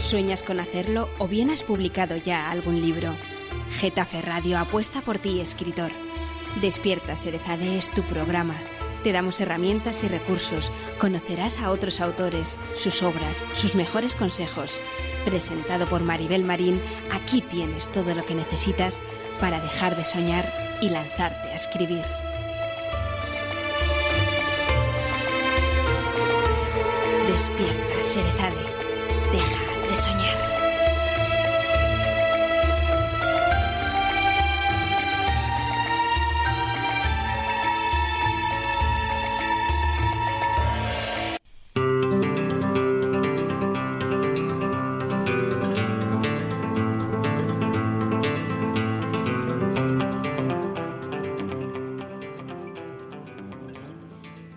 ¿Sueñas con hacerlo o bien has publicado ya algún libro? Getafe Radio apuesta por ti, escritor. Despierta Serezade es tu programa. Te damos herramientas y recursos. Conocerás a otros autores, sus obras, sus mejores consejos. Presentado por Maribel Marín, aquí tienes todo lo que necesitas para dejar de soñar y lanzarte a escribir. Despierta, Serezade. Deja de soñar.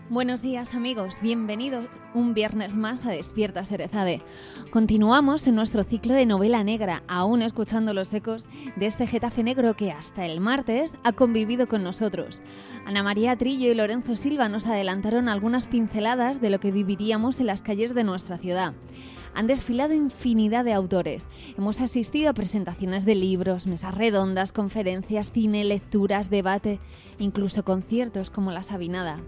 Buenos días amigos, bienvenidos un viernes más a Despierta Serezade. Continuamos en nuestro ciclo de novela negra, aún escuchando los ecos de este Getafe negro que hasta el martes ha convivido con nosotros. Ana María Trillo y Lorenzo Silva nos adelantaron algunas pinceladas de lo que viviríamos en las calles de nuestra ciudad. Han desfilado infinidad de autores. Hemos asistido a presentaciones de libros, mesas redondas, conferencias, cine, lecturas, debate, incluso conciertos como La Sabinada.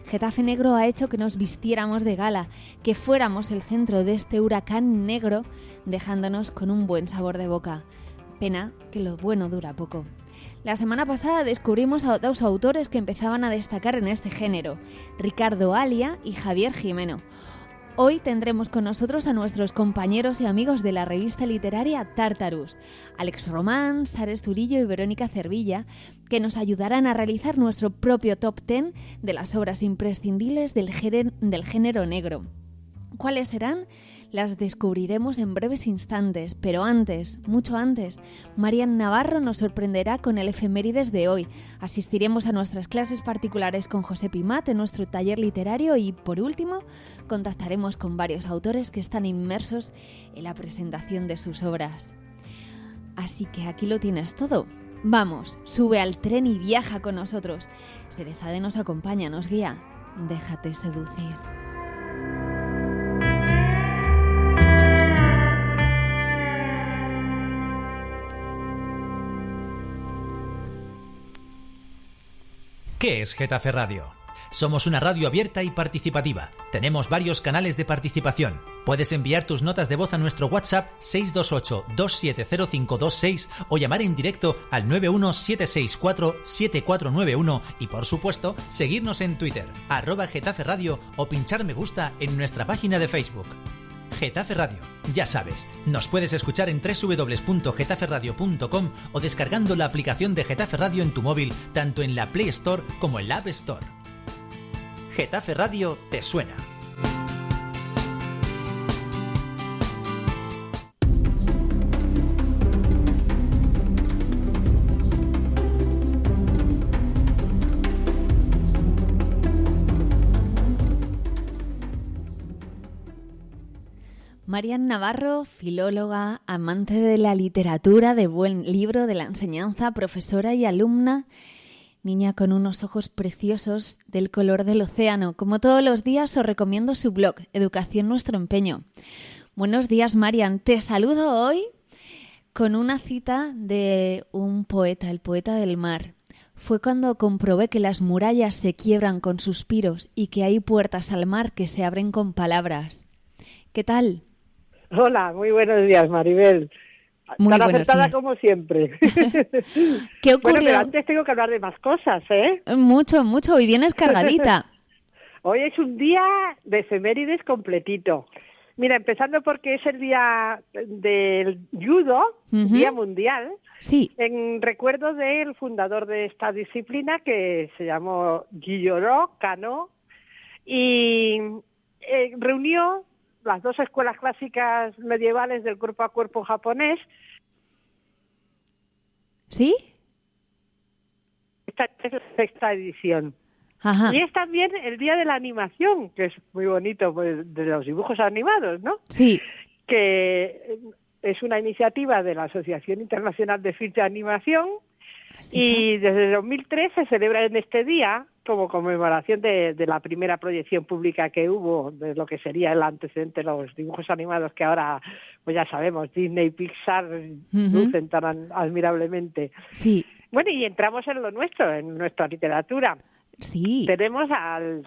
Getafe Negro ha hecho que nos vistiéramos de gala, que fuéramos el centro de este huracán negro, dejándonos con un buen sabor de boca. Pena que lo bueno dura poco. La semana pasada descubrimos a dos autores que empezaban a destacar en este género, Ricardo Alia y Javier Jimeno. Hoy tendremos con nosotros a nuestros compañeros y amigos de la revista literaria Tartarus, Alex Román, Sara Zurillo y Verónica Cervilla, que nos ayudarán a realizar nuestro propio top 10 de las obras imprescindibles del género negro. ¿Cuáles serán? Las descubriremos en breves instantes, pero antes, mucho antes, Marian Navarro nos sorprenderá con el efemérides de hoy. Asistiremos a nuestras clases particulares con José Pimat en nuestro taller literario y, por último, contactaremos con varios autores que están inmersos en la presentación de sus obras. Así que aquí lo tienes todo. Vamos, sube al tren y viaja con nosotros. Serezade nos acompaña, nos guía. Déjate seducir. ¿Qué es Getafe Radio? Somos una radio abierta y participativa. Tenemos varios canales de participación. Puedes enviar tus notas de voz a nuestro WhatsApp 628-270526 o llamar en directo al 91764-7491 y, por supuesto, seguirnos en Twitter, @Getafe Radio o pinchar me gusta en nuestra página de Facebook. Getafe Radio, ya sabes, nos puedes escuchar en www.getaferadio.com o descargando la aplicación de Getafe Radio en tu móvil, tanto en la Play Store como en la App Store. Getafe Radio te suena. Marian Navarro, filóloga, amante de la literatura, de buen libro, de la enseñanza, profesora y alumna, niña con unos ojos preciosos del color del océano. Como todos los días os recomiendo su blog, Educación Nuestro Empeño. Buenos días, Marian. Te saludo hoy con una cita de un poeta, el poeta del mar. Fue cuando comprobé que las murallas se quiebran con suspiros y que hay puertas al mar que se abren con palabras. ¿Qué tal? Hola, muy buenos días, Maribel. Muy Tan buenos acertada días. como siempre. ¿Qué ocurrió? Bueno, pero antes tengo que hablar de más cosas, ¿eh? Mucho, y vienes cargadita. Hoy es un día de efemérides completito. Mira, empezando porque es el día del judo, Día Mundial, sí, en recuerdo del fundador de esta disciplina que se llamó Gyoro Kano y reunió las dos escuelas clásicas medievales del cuerpo a cuerpo japonés. ¿Sí? Esta es la sexta edición. Ajá. Y es también el día de la animación, que es muy bonito, pues, de los dibujos animados, ¿no? Sí. Que es una iniciativa de la Asociación Internacional de Films de Animación. ¿Sí? Y desde 2003 se celebra en este día como conmemoración de la primera proyección pública que hubo, de lo que sería el antecedente de los dibujos animados que ahora, pues ya sabemos, Disney y Pixar lucen tan admirablemente. Sí. Bueno, y entramos en lo nuestro, en nuestra literatura. Sí. Tenemos al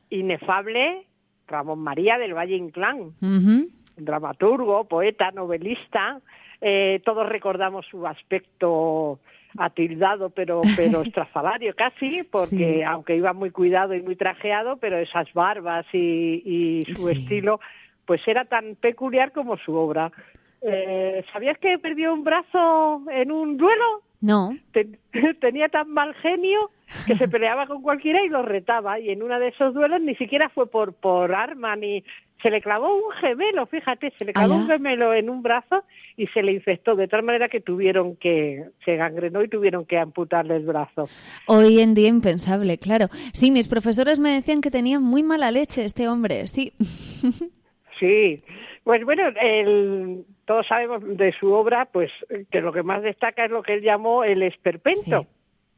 inefable Ramón María del Valle Inclán, dramaturgo, poeta, novelista. Todos recordamos su aspecto atildado, pero estrafalario casi, porque aunque iba muy cuidado y muy trajeado, pero esas barbas y su estilo, pues era tan peculiar como su obra. ¿Sabías que perdió un brazo en un duelo? No. Tenía tan mal genio que se peleaba con cualquiera y lo retaba, y en uno de esos duelos ni siquiera fue por arma, ni se le clavó un gemelo, fíjate, se le clavó un gemelo en un brazo y se le infectó, de tal manera que se gangrenó y tuvieron que amputarle el brazo. Hoy en día impensable, claro. Sí, mis profesores me decían que tenía muy mala leche este hombre, sí. Sí, pues bueno, todos sabemos de su obra, pues que lo que más destaca es lo que él llamó el esperpento,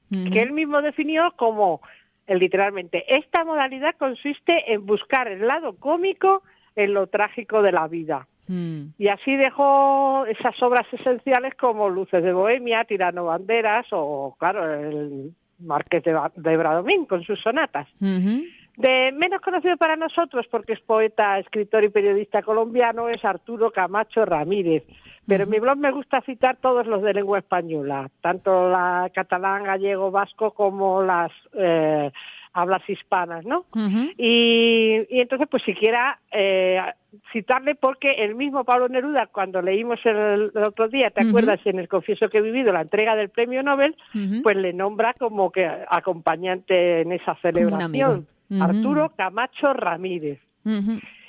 que él mismo definió como, literalmente, esta modalidad consiste en buscar el lado cómico en lo trágico de la vida. Y así dejó esas obras esenciales como Luces de Bohemia, Tirano Banderas o, claro, el Marqués de Bradomín con sus sonatas. De menos conocido para nosotros, porque es poeta, escritor y periodista colombiano, es Arturo Camacho Ramírez. Pero en mi blog me gusta citar todos los de lengua española, tanto la catalán, gallego, vasco, como las hablas hispanas, ¿no? Y entonces, pues siquiera citarle, porque el mismo Pablo Neruda, cuando leímos el otro día, ¿te acuerdas? En el Confieso que he vivido, la entrega del premio Nobel, pues le nombra como que acompañante en esa celebración. Arturo Camacho Ramírez.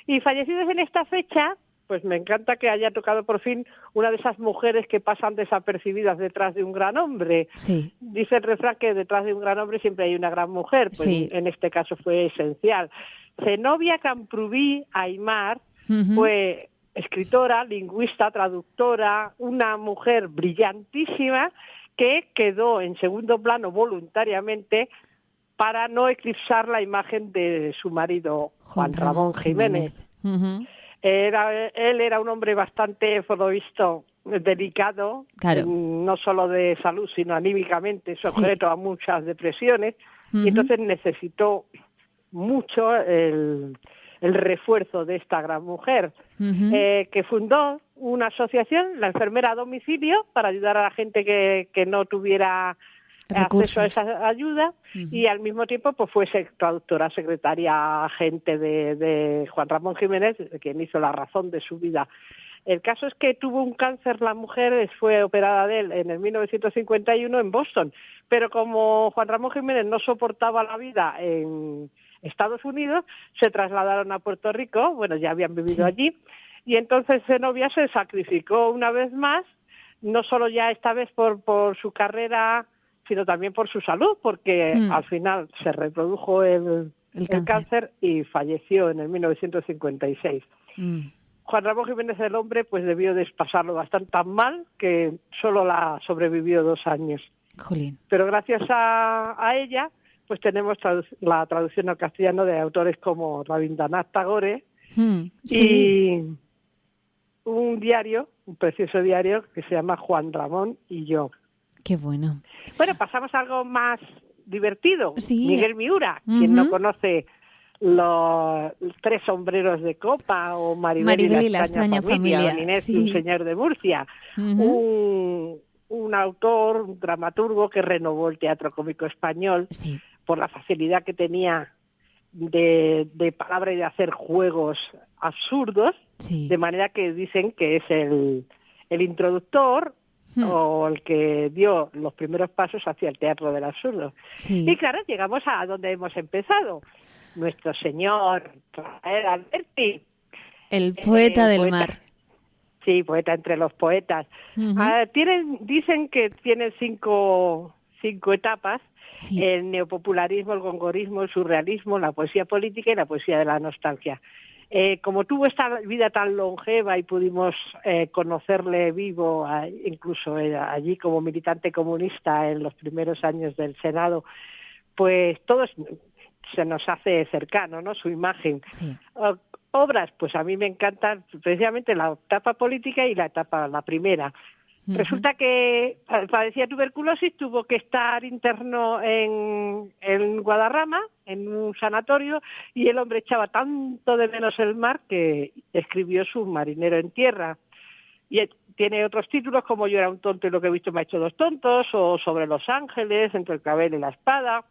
Y fallecidos en esta fecha, pues me encanta que haya tocado por fin una de esas mujeres que pasan desapercibidas detrás de un gran hombre. Sí. Dice el refrán que detrás de un gran hombre siempre hay una gran mujer, pues en este caso fue esencial. Zenobia Camprubí Aymar fue escritora, lingüista, traductora, una mujer brillantísima que quedó en segundo plano voluntariamente para no eclipsar la imagen de su marido, Juan Ramón Jiménez. Él era un hombre bastante, por lo visto, delicado, no solo de salud, sino anímicamente, sujeto a muchas depresiones, y entonces necesitó mucho el refuerzo de esta gran mujer, que fundó una asociación, la Enfermera a Domicilio, para ayudar a la gente que no tuviera acceso a esa ayuda, y al mismo tiempo pues fue traductora, secretaria, agente de Juan Ramón Jiménez, quien hizo la razón de su vida. El caso es que tuvo un cáncer la mujer, fue operada de él en el 1951 en Boston, pero como Juan Ramón Jiménez no soportaba la vida en Estados Unidos, se trasladaron a Puerto Rico, bueno, ya habían vivido allí, y entonces Zenobia se sacrificó una vez más, no solo ya esta vez por su carrera, sino también por su salud, porque al final se reprodujo el cáncer y falleció en el 1956. Juan Ramón Jiménez, el hombre, pues debió de pasarlo bastante tan mal que solo la sobrevivió 2 años. Jolín. Pero gracias a ella, pues tenemos la traducción al castellano de autores como Rabindranath Tagore y un diario, un precioso diario que se llama Juan Ramón y yo. Qué bueno. Bueno, pasamos a algo más divertido. Miguel Miura, quien no conoce los 3 sombreros de copa, o Maribel y la extraña familia, o Inés, un señor de Murcia. Un autor, un dramaturgo que renovó el teatro cómico español por la facilidad que tenía de palabra y de hacer juegos absurdos, de manera que dicen que es el introductor o el que dio los primeros pasos hacia el teatro del absurdo. Y claro, llegamos a donde hemos empezado. Nuestro señor Rafael Alberti. El poeta del mar. Sí, poeta entre los poetas. Dicen que tiene 5 etapas: el neopopularismo, el gongorismo, el surrealismo, la poesía política y la poesía de la nostalgia. Como tuvo esta vida tan longeva y pudimos conocerle vivo, incluso allí como militante comunista en los primeros años del Senado, pues todo se nos hace cercano, ¿no? Su imagen. Sí. Obras, pues a mí me encantan precisamente la etapa política y la primera. Ujú. Resulta que padecía tuberculosis, tuvo que estar interno en Guadarrama, en un sanatorio, y el hombre echaba tanto de menos el mar que escribió Submarinero en tierra. Y tiene otros títulos como Yo era un tonto y lo que he visto me ha hecho dos tontos, o Sobre los ángeles, Entre el clavel y la espada.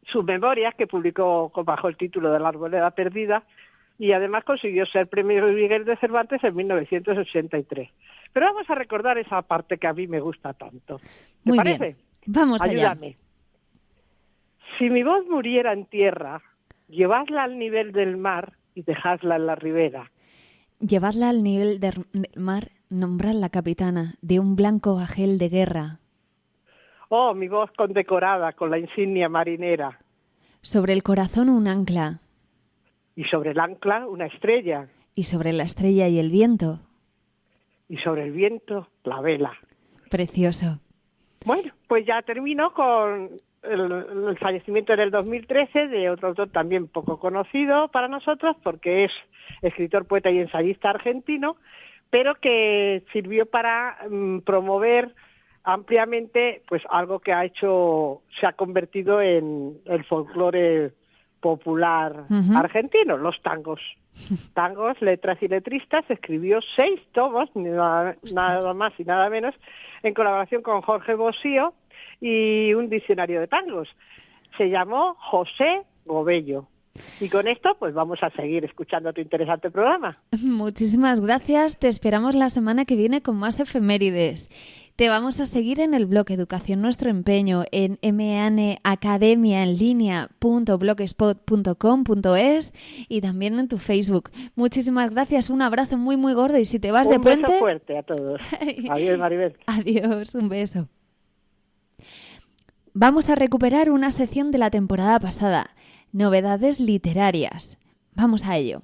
Sus memorias, que publicó bajo el título de La arboleda perdida, y además consiguió ser premio Miguel de Cervantes en 1983. Pero vamos a recordar esa parte que a mí me gusta tanto. ¿Te Muy parece? bien. Vamos allá. Ayúdame. Si mi voz muriera en tierra, llevadla al nivel del mar y dejadla en la ribera. Llevadla al nivel del mar, nombrad la capitana de un blanco bajel de guerra. Oh, mi voz condecorada con la insignia marinera. Sobre el corazón un ancla, Y sobre el ancla una estrella. y sobre la estrella y el viento. Y sobre el viento la vela. Precioso. Bueno, pues ya termino con el fallecimiento en el 2013 de otro autor también poco conocido para nosotros, porque es escritor, poeta y ensayista argentino, pero que sirvió para promover ampliamente pues algo que se ha convertido en el folclore popular Ujú. argentino, los tangos. Tangos, letras y letristas, escribió 6 tomos, nada más y nada menos, en colaboración con Jorge Bosío y un diccionario de tangos. Se llamó José Gobello. Y con esto, pues vamos a seguir escuchando tu interesante programa. Muchísimas gracias. Te esperamos la semana que viene con más efemérides. Te vamos a seguir en el blog Educación Nuestro Empeño en meaneacademiaenlinea.blogspot.com.es y también en tu Facebook. Muchísimas gracias. Un abrazo muy, muy gordo. Y si te vas de Un puente... beso fuerte a todos. Adiós, Maribel. Adiós. Un beso. Vamos a recuperar una sección de la temporada pasada. Novedades literarias. Vamos a ello.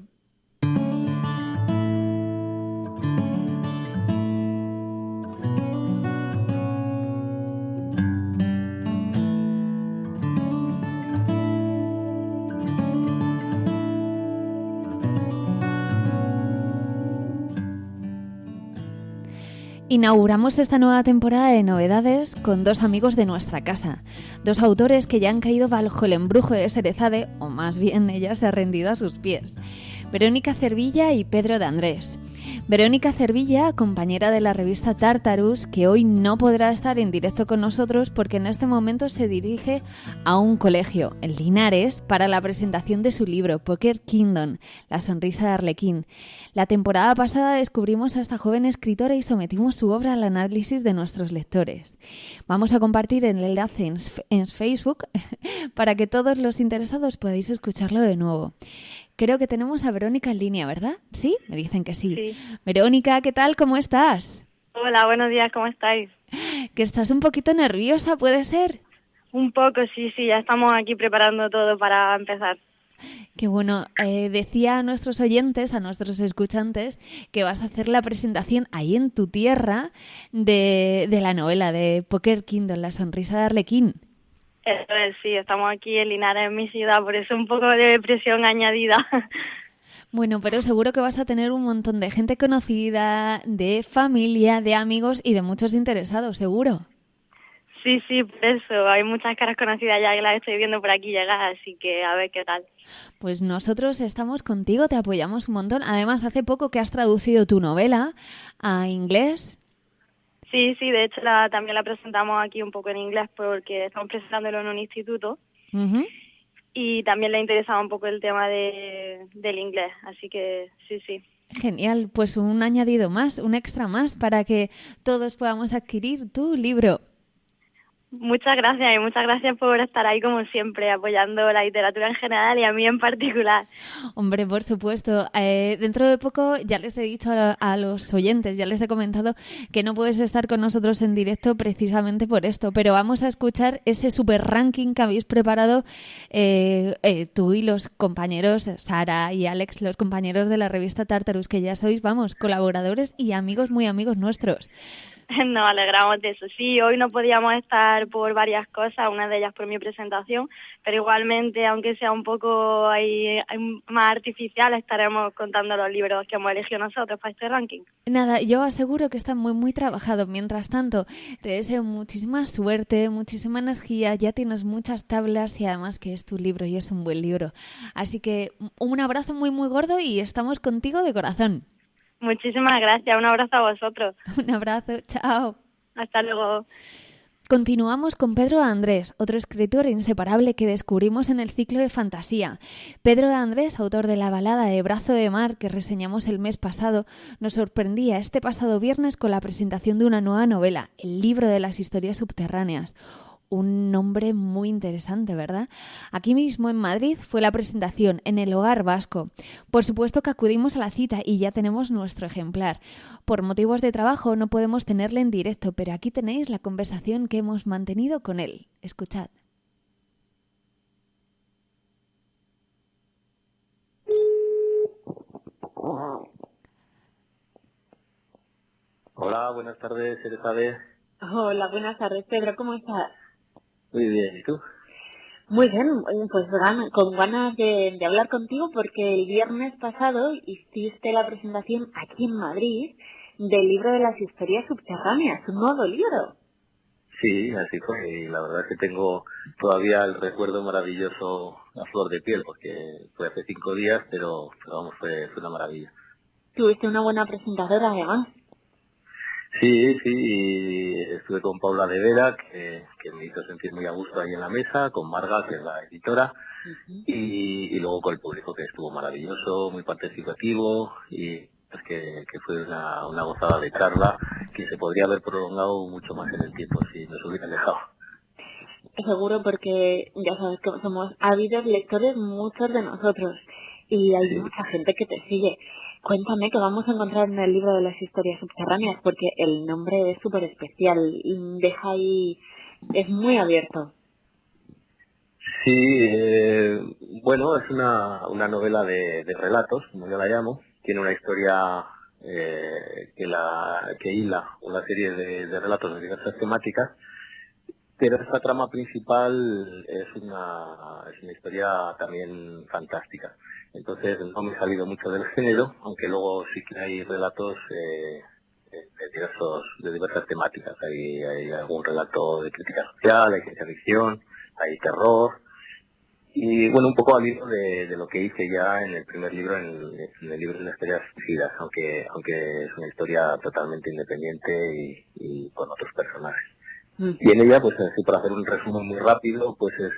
Inauguramos esta nueva temporada de novedades con 2 amigos de nuestra casa, 2 autores que ya han caído bajo el embrujo de Serezade, o más bien ella se ha rendido a sus pies. Verónica Cervilla y Pedro de Andrés. Verónica Cervilla, compañera de la revista Tartarus, que hoy no podrá estar en directo con nosotros porque en este momento se dirige a un colegio, en Linares, para la presentación de su libro Poker Kingdom, La sonrisa de Arlequín. La temporada pasada descubrimos a esta joven escritora y sometimos su obra al análisis de nuestros lectores. Vamos a compartir el enlace en Facebook para que todos los interesados podáis escucharlo de nuevo. Creo que tenemos a Verónica en línea, ¿verdad? ¿Sí? Me dicen que sí. Sí. Verónica, ¿qué tal? ¿Cómo estás? Hola, buenos días, ¿cómo estáis? Que estás un poquito nerviosa, ¿puede ser? Un poco, sí, ya estamos aquí preparando todo para empezar. Qué bueno. Decía a nuestros oyentes, a nuestros escuchantes, que vas a hacer la presentación ahí en tu tierra de la novela de Poker Kingdom, La sonrisa de Arlequín. Eso es, sí, estamos aquí en Linares, en mi ciudad, por eso un poco de presión añadida. Bueno, pero seguro que vas a tener un montón de gente conocida, de familia, de amigos y de muchos interesados, seguro. Sí, por eso, hay muchas caras conocidas ya que las estoy viendo por aquí llegar, así que a ver qué tal. Pues nosotros estamos contigo, te apoyamos un montón. Además, hace poco que has traducido tu novela a inglés. Sí, de hecho también la presentamos aquí un poco en inglés porque estamos presentándolo en un instituto. Uh-huh. Y también le interesaba un poco el tema del inglés, así que sí. Genial, pues un añadido más, un extra más para que todos podamos adquirir tu libro. Muchas gracias y muchas gracias por estar ahí como siempre apoyando la literatura en general y a mí en particular. Hombre, por supuesto. Dentro de poco ya les he dicho a los oyentes, ya les he comentado que no puedes estar con nosotros en directo precisamente por esto, pero vamos a escuchar ese super ranking que habéis preparado tú y los compañeros, Sara y Alex, los compañeros de la revista Tartarus, que ya sois, vamos, colaboradores y amigos, muy amigos nuestros. Nos alegramos de eso. Sí, hoy no podíamos estar por varias cosas, una de ellas por mi presentación, pero igualmente, aunque sea un poco ahí más artificial, estaremos contando los libros que hemos elegido nosotros para este ranking. Nada, yo aseguro que está muy, muy trabajado. Mientras tanto, te deseo muchísima suerte, muchísima energía, ya tienes muchas tablas y además que es tu libro y es un buen libro. Así que un abrazo muy, muy gordo y estamos contigo de corazón. Muchísimas gracias, un abrazo a vosotros. Un abrazo, chao. Hasta luego. Continuamos con Pedro de Andrés, otro escritor inseparable que descubrimos en el ciclo de fantasía. Pedro de Andrés, autor de la balada de Brazo de Mar que reseñamos el mes pasado, nos sorprendía este pasado viernes con la presentación de una nueva novela, El libro de las historias subterráneas. Un nombre muy interesante, ¿verdad? Aquí mismo en Madrid fue la presentación, en el Hogar Vasco. Por supuesto que acudimos a la cita y ya tenemos nuestro ejemplar. Por motivos de trabajo no podemos tenerle en directo, pero aquí tenéis la conversación que hemos mantenido con él. Escuchad. Hola, buenas tardes, Elizabeth. Hola, buenas tardes, Pedro, ¿cómo estás? Muy bien, ¿y tú? Muy bien, pues con ganas de hablar contigo porque el viernes pasado hiciste la presentación aquí en Madrid del libro de las historias subterráneas, un nuevo libro. Sí, así fue, y la verdad es que tengo todavía el recuerdo maravilloso a flor de piel, porque fue hace 5 días, pero vamos, fue una maravilla. Tuviste una buena presentadora además. Sí, y estuve con Paula de Vera, que me hizo sentir muy a gusto ahí en la mesa, con Marga, que es la editora, y luego con el público, que estuvo maravilloso, muy participativo, y es que fue una gozada de charla que se podría haber prolongado mucho más en el tiempo si nos hubiera dejado. Seguro, porque ya sabes que somos ávidos lectores muchos de nosotros, y hay mucha gente que te sigue. Cuéntame qué vamos a encontrar en el libro de las historias subterráneas, porque el nombre es súper especial, deja ahí, es muy abierto. Sí, bueno, es una novela de relatos, como yo la llamo. Tiene una historia que hila una serie de relatos de diversas temáticas, pero esta trama principal es una historia también fantástica. Entonces no me he salido mucho del género, aunque luego sí que hay relatos de diversas temáticas. Hay algún relato de crítica social, hay ciencia ficción, hay terror. Y bueno, un poco al hilo de lo que hice ya en el primer libro, en el libro de las historias suicidas, aunque es una historia totalmente independiente y con otros personajes. Y en ella, pues así para hacer un resumen muy rápido, pues es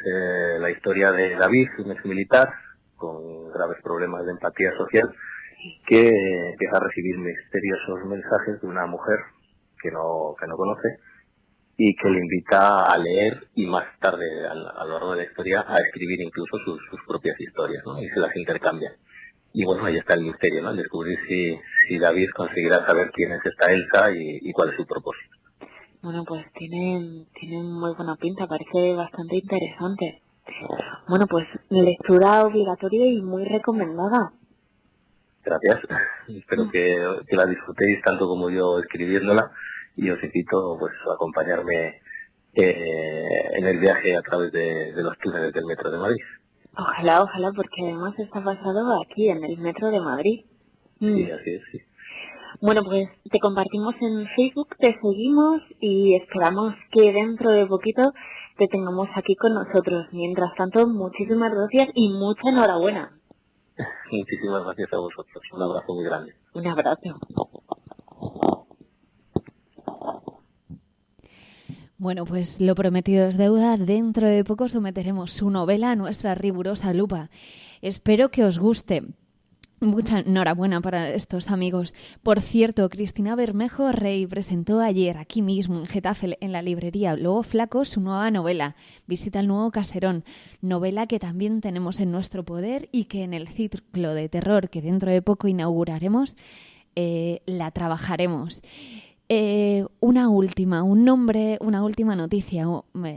la historia de David, un ex militar con graves problemas de empatía social, que empieza a recibir misteriosos mensajes de una mujer que no conoce y que le invita a leer y más tarde a lo largo de la historia a escribir incluso sus propias historias, ¿no? Y se las intercambian. Y bueno, ahí está el misterio, ¿no? El descubrir si David conseguirá saber quién es esta Elsa y cuál es su propósito. Bueno, pues tiene muy buena pinta, parece bastante interesante. Bueno, pues lectura obligatoria y muy recomendada. Gracias. Espero que la disfrutéis tanto como yo escribiéndola y os invito pues a acompañarme en el viaje a través de los túneles del Metro de Madrid. Ojalá, porque además está basado aquí en el Metro de Madrid. Sí, así es, sí. Bueno, pues te compartimos en Facebook, te seguimos y esperamos que dentro de poquito te tengamos aquí con nosotros. Mientras tanto, muchísimas gracias y mucha enhorabuena. Muchísimas gracias a vosotros. Un abrazo muy grande. Un abrazo. Bueno, pues lo prometido es deuda. Dentro de poco someteremos su novela a nuestra rigurosa lupa. Espero que os guste. Mucha enhorabuena para estos amigos. Por cierto, Cristina Bermejo Rey presentó ayer aquí mismo en Getafe, en la librería Lobo Flaco, su nueva novela, Visita al nuevo caserón, novela que también tenemos en nuestro poder y que en el ciclo de terror que dentro de poco inauguraremos, la trabajaremos. Una última noticia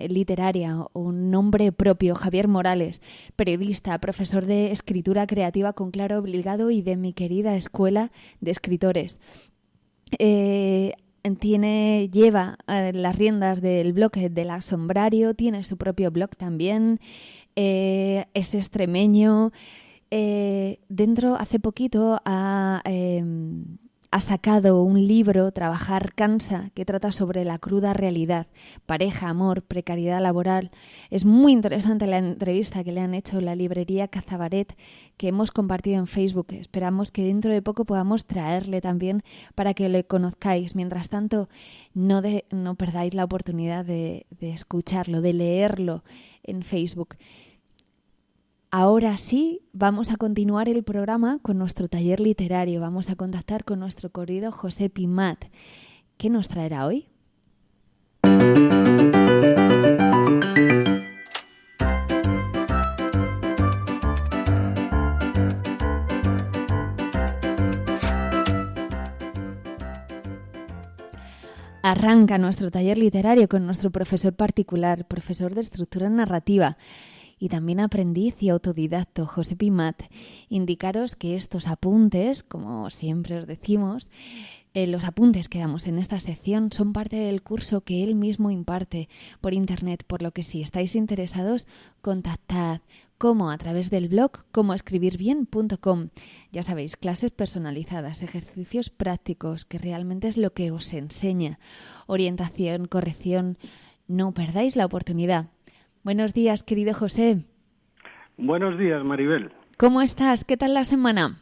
literaria, un nombre propio, Javier Morales, periodista, profesor de escritura creativa con Claro Obligado y de mi querida escuela de escritores. lleva las riendas del blog del Asombrario, tiene su propio blog también, es extremeño. Hace poquito ha sacado un libro, Trabajar cansa, que trata sobre la cruda realidad, pareja, amor, precariedad laboral. Es muy interesante la entrevista que le han hecho en la librería Cazabaret, que hemos compartido en Facebook. Esperamos que dentro de poco podamos traerle también para que lo conozcáis. Mientras tanto, no perdáis la oportunidad de escucharlo, de leerlo en Facebook. Ahora sí, vamos a continuar el programa con nuestro taller literario. Vamos a contactar con nuestro querido José Pimat. ¿Qué nos traerá hoy? Arranca nuestro taller literario con nuestro profesor particular, profesor de estructura narrativa y también aprendiz y autodidacto, José Pimat. Indicaros que estos apuntes, como siempre os decimos, los apuntes que damos en esta sección son parte del curso que él mismo imparte por internet, por lo que si estáis interesados, contactad. ¿Cómo? A través del blog comoescribirbien.com. Ya sabéis, clases personalizadas, ejercicios prácticos, que realmente es lo que os enseña. Orientación, corrección. No perdáis la oportunidad. Buenos días, querido José. Buenos días, Maribel. ¿Cómo estás? ¿Qué tal la semana?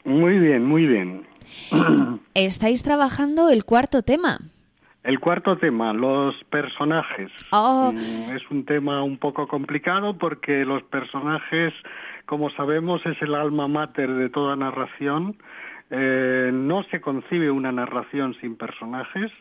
Muy bien, muy bien. Estáis trabajando el cuarto tema. El cuarto tema, los personajes. Oh. Es un tema un poco complicado porque los personajes, como sabemos, es el alma mater de toda narración. No se concibe una narración sin personajes.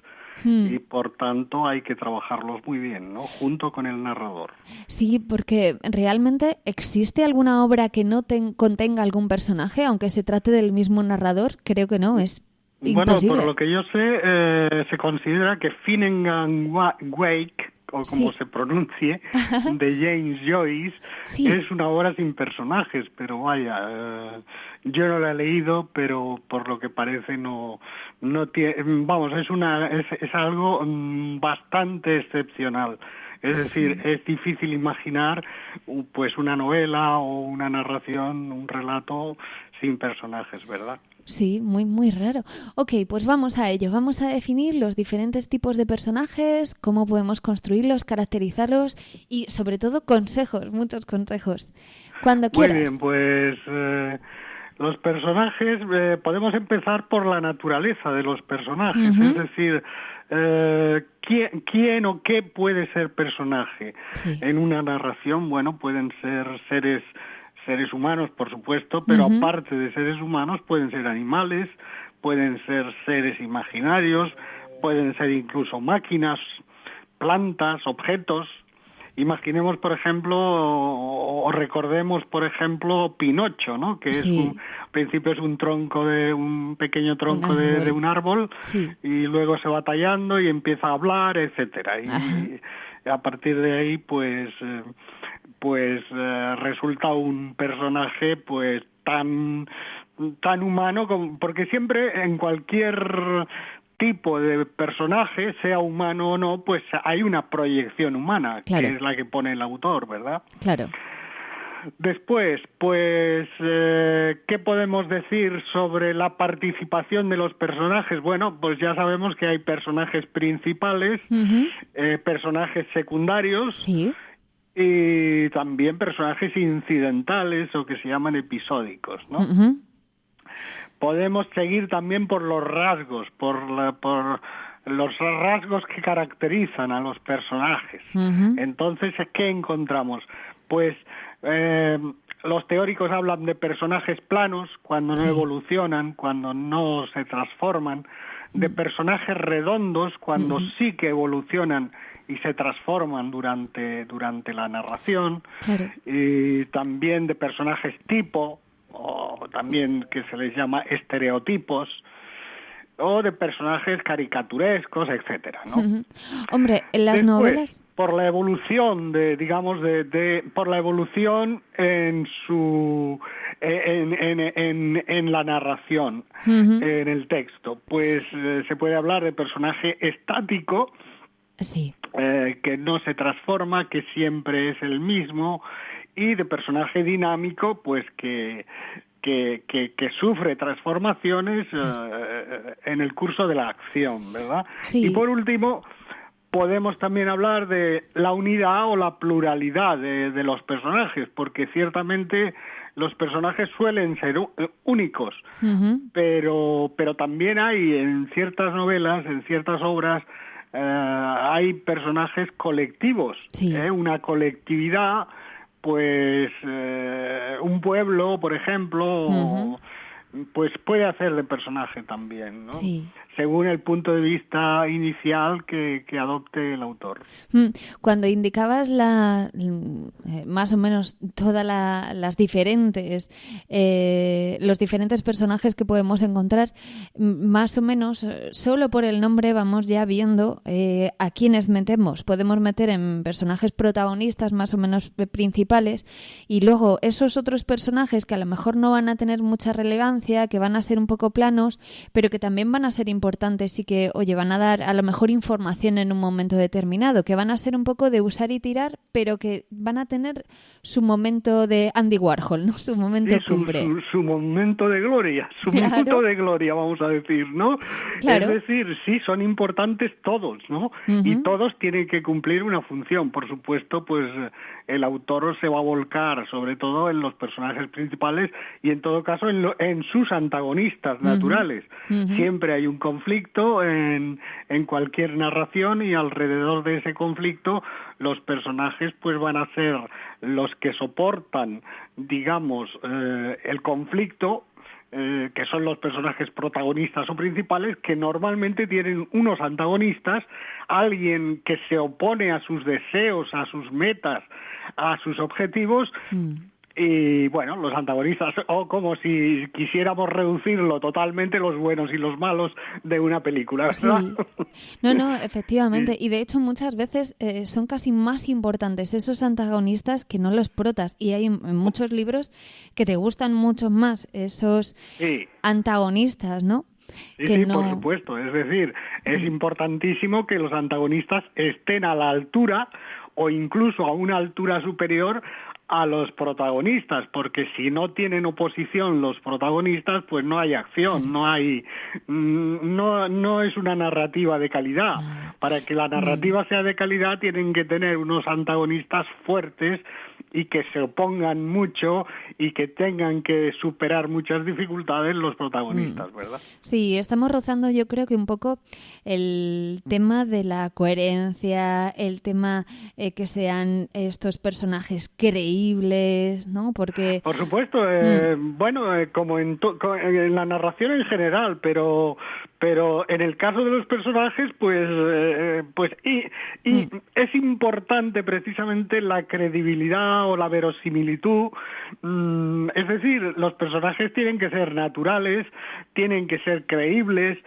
Y por tanto hay que trabajarlos muy bien, ¿no? Junto con el narrador. Sí, porque realmente ¿existe alguna obra que no contenga algún personaje, aunque se trate del mismo narrador? Creo que no, es imposible. Bueno, por lo que yo sé, se considera que Finnegan Wake, o como se pronuncie, de James Joyce, es una obra sin personajes, pero vaya, yo no la he leído, pero por lo que parece no tiene, vamos, es algo bastante excepcional. Es decir, es difícil imaginar pues una novela o una narración, un relato sin personajes, ¿verdad? Sí, muy, muy raro. Ok, pues vamos a ello. Vamos a definir los diferentes tipos de personajes, cómo podemos construirlos, caracterizarlos y, sobre todo, consejos, muchos consejos. Cuando quieras. Muy bien, pues los personajes, podemos empezar por la naturaleza de los personajes. Es decir, ¿quién o qué puede ser personaje? Sí. En una narración, bueno, pueden ser seres humanos, por supuesto, pero aparte de seres humanos pueden ser animales, pueden ser seres imaginarios, pueden ser incluso máquinas, plantas, objetos. Imaginemos, por ejemplo, o recordemos, por ejemplo, Pinocho, ¿no? Que al principio es un pequeño tronco de un árbol, y luego se va tallando y empieza a hablar, etcétera. Y a partir de ahí, pues resulta un personaje pues tan humano porque siempre en cualquier tipo de personaje, sea humano o no, pues hay una proyección humana, claro, que es la que pone el autor, ¿verdad? Claro. Después, pues, ¿qué podemos decir sobre la participación de los personajes? Bueno, pues ya sabemos que hay personajes principales, personajes secundarios, y también personajes incidentales o que se llaman episódicos, ¿no? Podemos seguir también por los rasgos, por los rasgos que caracterizan a los personajes. Entonces, ¿qué encontramos? Pues los teóricos hablan de personajes planos cuando no evolucionan, cuando no se transforman, de personajes redondos cuando sí que evolucionan y se transforman durante la narración, y también de personajes tipo, o también que se les llama estereotipos, o de personajes caricaturescos, etcétera, ¿no? Hombre, en las Después, novelas... por la evolución por la evolución en su en la narración, en el texto, pues se puede hablar de personaje estático, sí, que no se transforma, que siempre es el mismo, y de personaje dinámico, pues que sufre transformaciones en el curso de la acción, ¿verdad? Sí. Y por último, podemos también hablar de la unidad o la pluralidad de los personajes, porque ciertamente los personajes suelen ser únicos, pero también hay en ciertas novelas, en ciertas obras, hay personajes colectivos, sí. Una colectividad, pues un pueblo, por ejemplo, pues puede hacer de personaje también, ¿no? Sí. Según el punto de vista inicial que adopte el autor. Cuando indicabas más o menos todas las diferentes, los diferentes personajes que podemos encontrar, más o menos, solo por el nombre vamos ya viendo a quiénes metemos. Podemos meter en personajes protagonistas más o menos principales, y luego esos otros personajes que a lo mejor no van a tener mucha relevancia, que van a ser un poco planos, pero que también van a ser importantes y que, oye, van a dar a lo mejor información en un momento determinado, que van a ser un poco de usar y tirar, pero que van a tener su momento de Andy Warhol, ¿no? Su momento cumbre. Su momento de gloria, minuto de gloria, vamos a decir, ¿no? Claro. Es decir, sí, son importantes todos, ¿no? Y todos tienen que cumplir una función. Por supuesto, pues el autor se va a volcar sobre todo en los personajes principales y en todo caso en sus antagonistas naturales. Siempre hay un conflicto en cualquier narración, y alrededor de ese conflicto los personajes pues van a ser los que soportan, digamos, el conflicto, que son los personajes protagonistas o principales, que normalmente tienen unos antagonistas, alguien que se opone a sus deseos, a sus metas, a sus objetivos. Y bueno, los antagonistas, o como si quisiéramos reducirlo totalmente, los buenos y los malos de una película, ¿verdad? Sí. No, efectivamente. Y de hecho muchas veces son casi más importantes esos antagonistas que no los protas. Y hay en muchos libros que te gustan mucho más esos antagonistas, ¿no? Sí, por supuesto. Es decir, es importantísimo que los antagonistas estén a la altura o incluso a una altura superior a los protagonistas, porque si no tienen oposición los protagonistas, pues no hay acción, no es una narrativa de calidad. Para que la narrativa sea de calidad tienen que tener unos antagonistas fuertes y que se opongan mucho y que tengan que superar muchas dificultades los protagonistas, ¿verdad? Sí, estamos rozando yo creo que un poco el tema de la coherencia, el tema que sean estos personajes creíbles, ¿no? Porque... Por supuesto, como en la narración en general, pero en el caso de los personajes, es importante precisamente la credibilidad o la verosimilitud. Es decir, los personajes tienen que ser naturales, tienen que ser creíbles.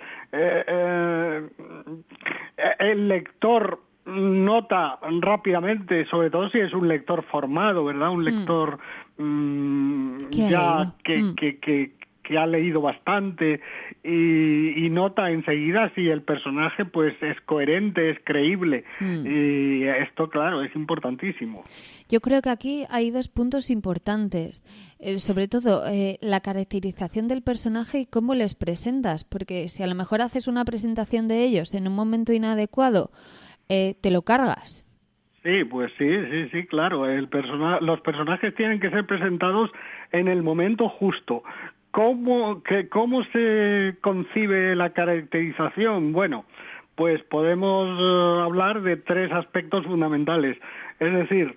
El lector nota rápidamente, sobre todo si es un lector formado, ¿verdad? Un lector que ha leído bastante y nota enseguida si el personaje pues es coherente, es creíble. Y esto, claro, es importantísimo. Yo creo que aquí hay dos puntos importantes, sobre todo la caracterización del personaje y cómo les presentas, porque si a lo mejor haces una presentación de ellos en un momento inadecuado, te lo cargas. Sí, pues sí, claro. Los personajes tienen que ser presentados en el momento justo. ¿Cómo se concibe la caracterización? Bueno, pues podemos hablar de tres aspectos fundamentales. Es decir,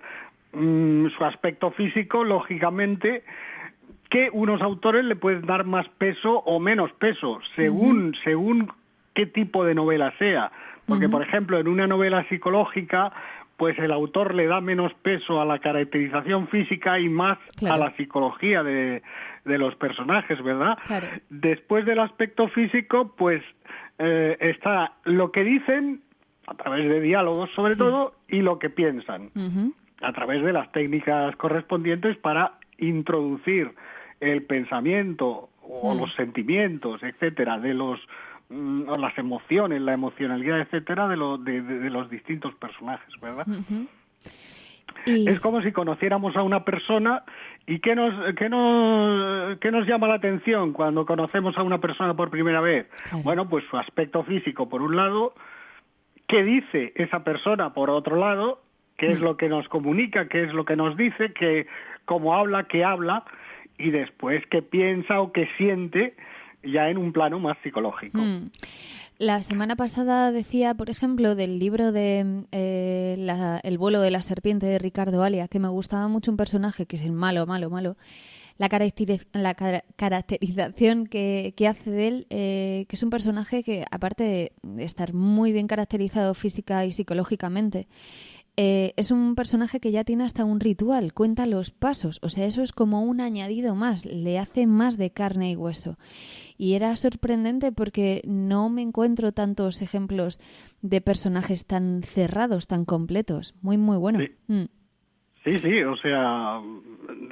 su aspecto físico, lógicamente, que unos autores le pueden dar más peso o menos peso, según qué tipo de novela sea. Porque, por ejemplo, en una novela psicológica, pues el autor le da menos peso a la caracterización física y más a la psicología de de los personajes, ¿verdad? Claro. Después del aspecto físico, pues está lo que dicen, a través de diálogos sobre todo, y lo que piensan, a través de las técnicas correspondientes para introducir el pensamiento o los sentimientos, etcétera, de las emociones, la emocionalidad, etcétera, de los distintos personajes, ¿verdad? Es como si conociéramos a una persona. ¿Y qué nos llama la atención cuando conocemos a una persona por primera vez? Claro. Bueno, pues su aspecto físico por un lado, qué dice esa persona por otro lado, qué es lo que nos comunica, qué es lo que nos dice, cómo habla, qué habla, y después qué piensa o qué siente, ya en un plano más psicológico. La semana pasada decía, por ejemplo, del libro de El vuelo de la serpiente de Ricardo Alia, que me gustaba mucho un personaje que es el malo. La caracterización que hace de él, que es un personaje que, aparte de estar muy bien caracterizado física y psicológicamente, es un personaje que ya tiene hasta un ritual, cuenta los pasos, o sea, eso es como un añadido más, le hace más de carne y hueso. Y era sorprendente porque no me encuentro tantos ejemplos de personajes tan cerrados, tan completos. Muy, muy bueno. Sí, o sea,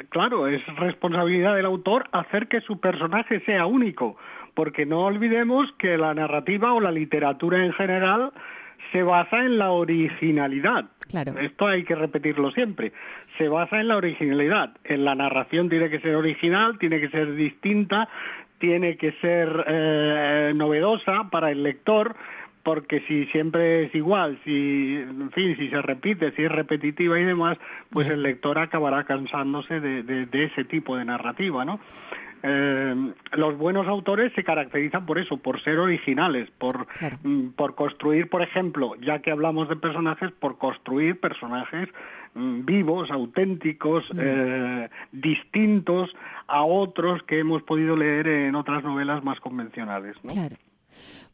claro, es responsabilidad del autor hacer que su personaje sea único, porque no olvidemos que la narrativa o la literatura en general se basa en la originalidad. Claro. Esto hay que repetirlo siempre. Se basa en la originalidad. En la narración tiene que ser original, tiene que ser distinta, tiene que ser novedosa para el lector, porque si siempre es igual, si se repite, si es repetitiva y demás, pues el lector acabará cansándose de ese tipo de narrativa, ¿no? Los buenos autores se caracterizan por eso, por ser originales, por construir, por ejemplo, ya que hablamos de personajes, por construir personajes vivos, auténticos, distintos a otros que hemos podido leer en otras novelas más convencionales, ¿no? Claro.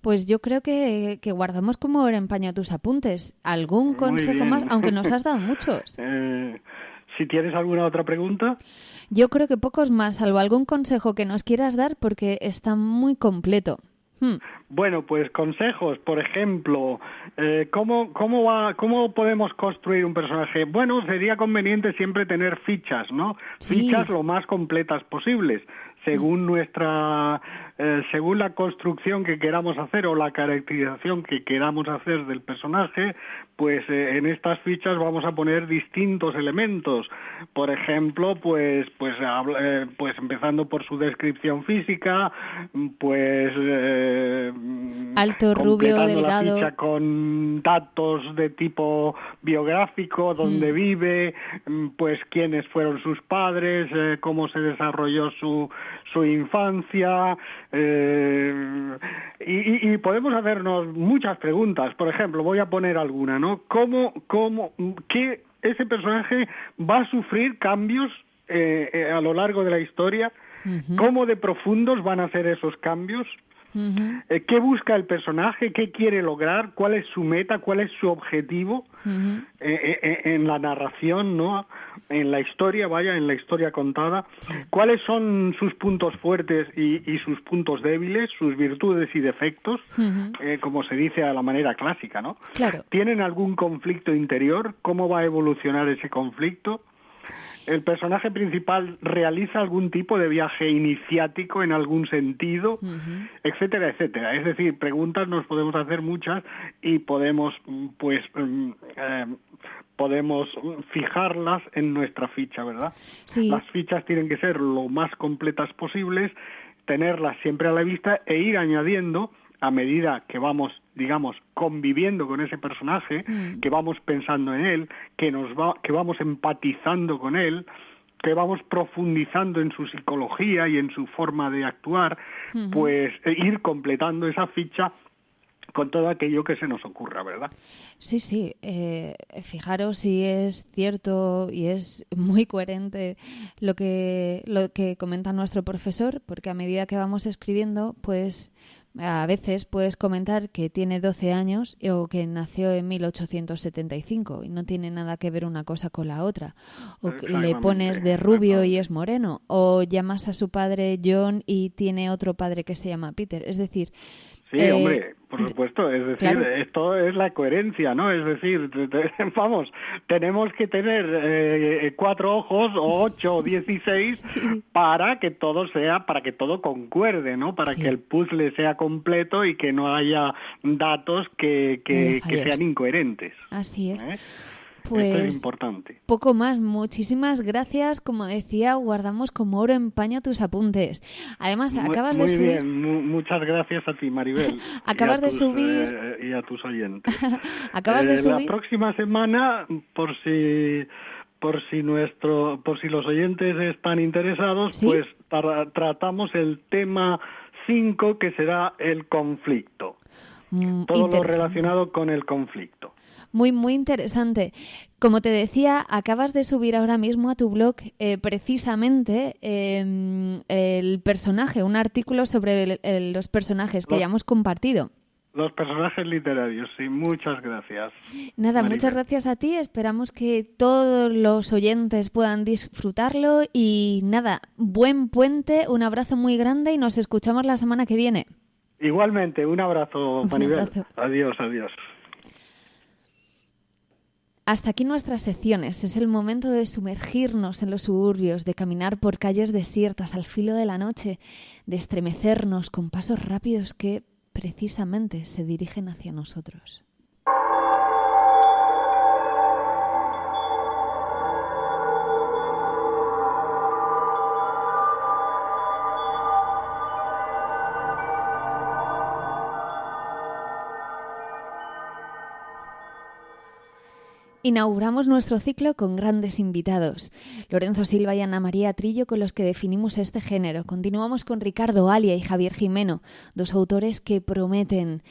Pues yo creo que guardamos como oro en paño tus apuntes. ¿Algún consejo más? Aunque nos has dado muchos. Si tienes alguna otra pregunta. Yo creo que pocos más, salvo algún consejo que nos quieras dar, porque está muy completo. Bueno, pues consejos, por ejemplo, ¿cómo podemos construir un personaje? Bueno, sería conveniente siempre tener fichas, ¿no? Sí. Fichas lo más completas posibles, según según la construcción que queramos hacer o la caracterización que queramos hacer del personaje, pues en estas fichas vamos a poner distintos elementos. Por ejemplo, pues empezando por su descripción física, pues alto, rubio, delgado. La ficha con datos de tipo biográfico, dónde vive, pues quiénes fueron sus padres, cómo se desarrolló su infancia, y podemos hacernos muchas preguntas. Por ejemplo, voy a poner alguna, ¿no? ¿Qué ese personaje va a sufrir cambios a lo largo de la historia? ¿Cómo de profundos van a ser esos cambios? ¿Qué busca el personaje? ¿Qué quiere lograr? ¿Cuál es su meta? ¿Cuál es su objetivo? En la narración, ¿no? En la historia, en la historia contada. ¿Cuáles son sus puntos fuertes y sus puntos débiles, sus virtudes y defectos? Como se dice a la manera clásica, ¿no? Claro. ¿Tienen algún conflicto interior? ¿Cómo va a evolucionar ese conflicto? ¿El personaje principal realiza algún tipo de viaje iniciático en algún sentido? Etcétera, etcétera. Es decir, preguntas nos podemos hacer muchas y podemos fijarlas en nuestra ficha, ¿verdad? Sí. Las fichas tienen que ser lo más completas posibles, tenerlas siempre a la vista e ir añadiendo a medida que vamos, digamos, conviviendo con ese personaje, que vamos pensando en él, que vamos empatizando con él, que vamos profundizando en su psicología y en su forma de actuar, pues ir completando esa ficha con todo aquello que se nos ocurra, ¿verdad? Sí. Fijaros si es cierto y es muy coherente lo que comenta nuestro profesor, porque a medida que vamos escribiendo, pues A veces puedes comentar que tiene 12 años o que nació en 1875 y no tiene nada que ver una cosa con la otra. O que le pones de rubio y es moreno. O llamas a su padre John y tiene otro padre que se llama Peter. Es decir... Sí, hombre, por supuesto, es decir, claro. Esto es la coherencia, ¿no? Es decir, vamos, tenemos que tener 4 ojos o 8 o 16 sí. para que todo concuerde, ¿no? Para que el puzzle sea completo y que no haya datos que sean incoherentes. Así es. Pues esto es importante. Poco más. Muchísimas gracias. Como decía, guardamos como oro en paño tus apuntes. Además, acabas de subir... Muy bien. Muchas gracias a ti, Maribel. Acabas de subir... y a tus oyentes. Acabas de subir... La próxima semana, por si los oyentes están interesados, ¿sí? Pues tratamos el tema 5, que será el conflicto. Todo lo relacionado con el conflicto. Muy, muy interesante. Como te decía, acabas de subir ahora mismo a tu blog precisamente el personaje, un artículo sobre los personajes que hayamos compartido. Los personajes literarios, sí. Muchas gracias. Nada, Maribel. Muchas gracias a ti. Esperamos que todos los oyentes puedan disfrutarlo y nada, buen puente, un abrazo muy grande y nos escuchamos la semana que viene. Igualmente, un abrazo, Maribel. Adiós. Hasta aquí nuestras secciones. Es el momento de sumergirnos en los suburbios, de caminar por calles desiertas al filo de la noche, de estremecernos con pasos rápidos que precisamente se dirigen hacia nosotros. Inauguramos nuestro ciclo con grandes invitados. Lorenzo Silva y Ana María Trillo, con los que definimos este género. Continuamos con Ricardo Alia y Javier Jimeno, 2 autores que prometen.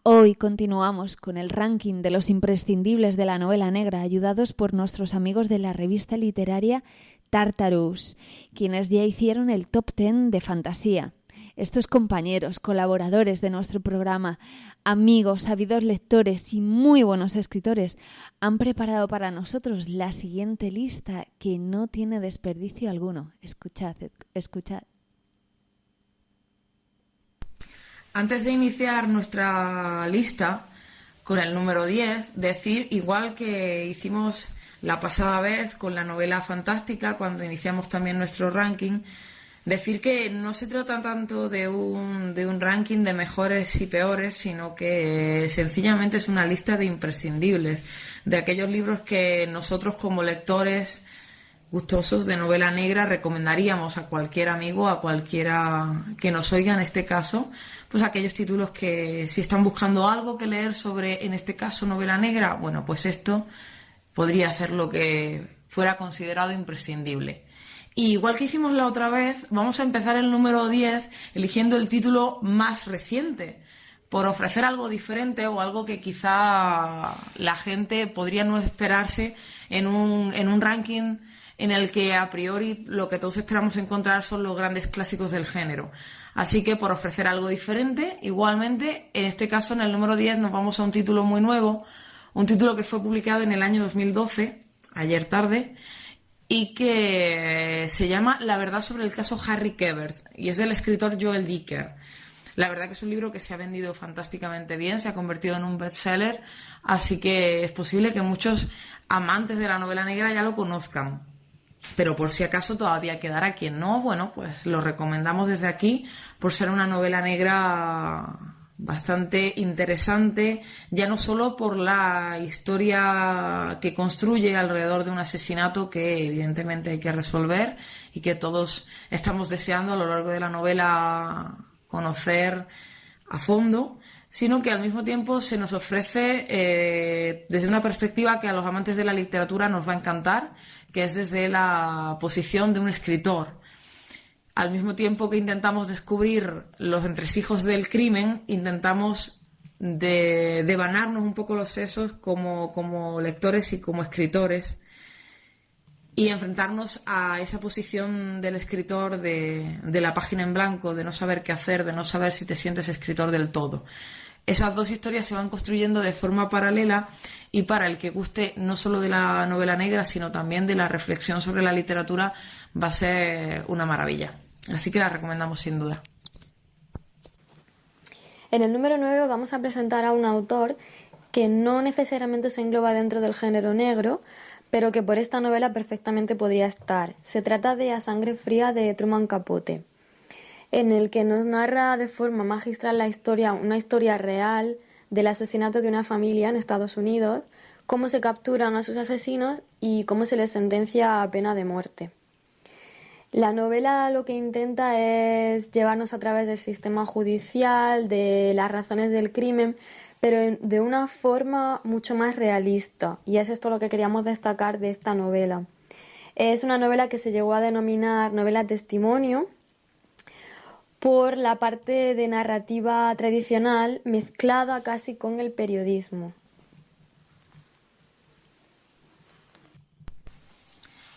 Hoy continuamos con el ranking de los imprescindibles de la novela negra, ayudados por nuestros amigos de la revista literaria Tartarus, quienes ya hicieron el top 10 de fantasía. Estos compañeros, colaboradores de nuestro programa, amigos, ávidos lectores y muy buenos escritores, han preparado para nosotros la siguiente lista que no tiene desperdicio alguno. Escuchad. Antes de iniciar nuestra lista con el número 10, decir, igual que hicimos la pasada vez con la novela fantástica, cuando iniciamos también nuestro ranking, decir que no se trata tanto de un ranking de mejores y peores, sino que sencillamente es una lista de imprescindibles, de aquellos libros que nosotros como lectores gustosos de novela negra recomendaríamos a cualquier amigo, a cualquiera que nos oiga en este caso, pues aquellos títulos que si están buscando algo que leer sobre, en este caso, novela negra, bueno, pues esto podría ser lo que fuera considerado imprescindible. Y igual que hicimos la otra vez, vamos a empezar el número 10 eligiendo el título más reciente, por ofrecer algo diferente o algo que quizá la gente podría no esperarse en un ranking en el que a priori lo que todos esperamos encontrar son los grandes clásicos del género. Así que por ofrecer algo diferente, igualmente, en este caso en el número 10 nos vamos a un título muy nuevo, un título que fue publicado en el año 2012, ayer tarde, y que se llama La verdad sobre el caso Harry Quebert, y es del escritor Joel Dicker. La verdad que es un libro que se ha vendido fantásticamente bien, se ha convertido en un bestseller, así que es posible que muchos amantes de la novela negra ya lo conozcan. Pero por si acaso todavía quedará quien no, bueno, pues lo recomendamos desde aquí por ser una novela negra bastante interesante, ya no solo por la historia que construye alrededor de un asesinato que evidentemente hay que resolver y que todos estamos deseando a lo largo de la novela conocer a fondo, sino que al mismo tiempo se nos ofrece desde una perspectiva que a los amantes de la literatura nos va a encantar, que es desde la posición de un escritor. Al mismo tiempo que intentamos descubrir los entresijos del crimen, intentamos devanarnos un poco los sesos como lectores y como escritores. y enfrentarnos a esa posición del escritor de la página en blanco, de no saber qué hacer, de no saber si te sientes escritor del todo. Esas dos historias se van construyendo de forma paralela y para el que guste no solo de la novela negra, sino también de la reflexión sobre la literatura, va a ser una maravilla. Así que la recomendamos sin duda. En el número 9 vamos a presentar a un autor que no necesariamente se engloba dentro del género negro, pero que por esta novela perfectamente podría estar. Se trata de A sangre fría de Truman Capote, en el que nos narra de forma magistral una historia real del asesinato de una familia en Estados Unidos, cómo se capturan a sus asesinos y cómo se les sentencia a pena de muerte. La novela lo que intenta es llevarnos a través del sistema judicial, de las razones del crimen, pero de una forma mucho más realista, y es esto lo que queríamos destacar de esta novela. Es una novela que se llegó a denominar novela testimonio por la parte de narrativa tradicional mezclada casi con el periodismo.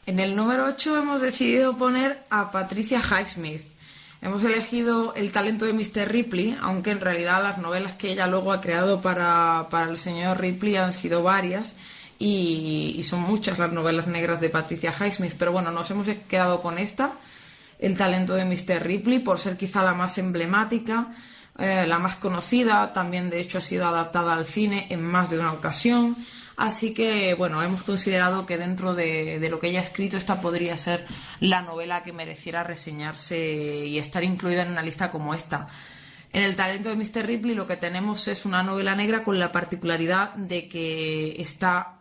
En el número 8 hemos decidido poner a Patricia Highsmith. Hemos elegido El talento de Mr. Ripley, aunque en realidad las novelas que ella luego ha creado para el señor Ripley han sido varias y son muchas las novelas negras de Patricia Highsmith, pero bueno, nos hemos quedado con esta, El talento de Mr. Ripley, por ser quizá la más emblemática, la más conocida. También de hecho ha sido adaptada al cine en más de una ocasión. Así que, bueno, hemos considerado que dentro de lo que ella ha escrito, esta podría ser la novela que mereciera reseñarse y estar incluida en una lista como esta. En El talento de Mr. Ripley lo que tenemos es una novela negra con la particularidad de que está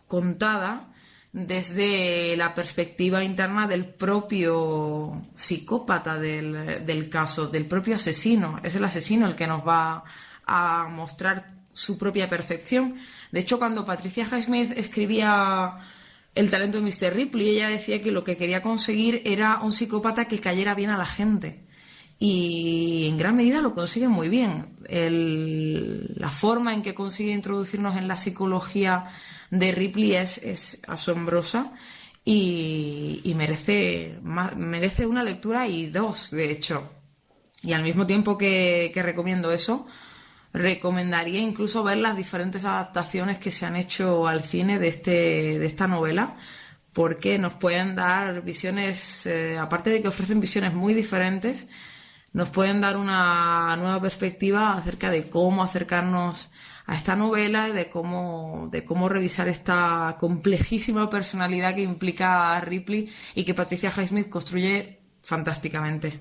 contada desde la perspectiva interna del propio psicópata del caso, del propio asesino. Es el asesino el que nos va a mostrar su propia percepción. De hecho, cuando Patricia Highsmith escribía El talento de Mr. Ripley, ella decía que lo que quería conseguir era un psicópata que cayera bien a la gente. Y en gran medida lo consigue muy bien. La forma en que consigue introducirnos en la psicología de Ripley es asombrosa y merece una lectura y dos, de hecho. Y al mismo tiempo que recomiendo eso, recomendaría incluso ver las diferentes adaptaciones que se han hecho al cine de esta novela, porque nos pueden dar visiones, aparte de que ofrecen visiones muy diferentes, nos pueden dar una nueva perspectiva acerca de cómo acercarnos a esta novela y de cómo revisar esta complejísima personalidad que implica a Ripley y que Patricia Highsmith construye fantásticamente.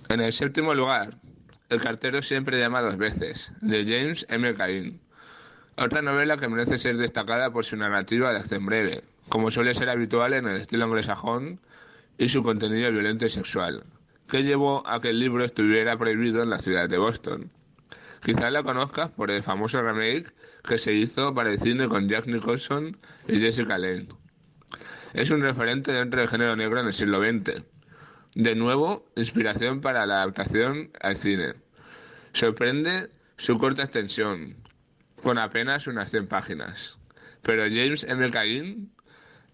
En el séptimo lugar, El cartero siempre llama dos veces, de James M. Cain. Otra novela que merece ser destacada por su narrativa de acción breve, como suele ser habitual en el estilo anglosajón, y su contenido violento y sexual, que llevó a que el libro estuviera prohibido en la ciudad de Boston. Quizás la conozcas por el famoso remake que se hizo para el cine con Jack Nicholson y Jessica Lange. Es un referente dentro del género negro en el siglo XX. De nuevo, inspiración para la adaptación al cine. Sorprende su corta extensión, con apenas unas 100 páginas. Pero James M. Cain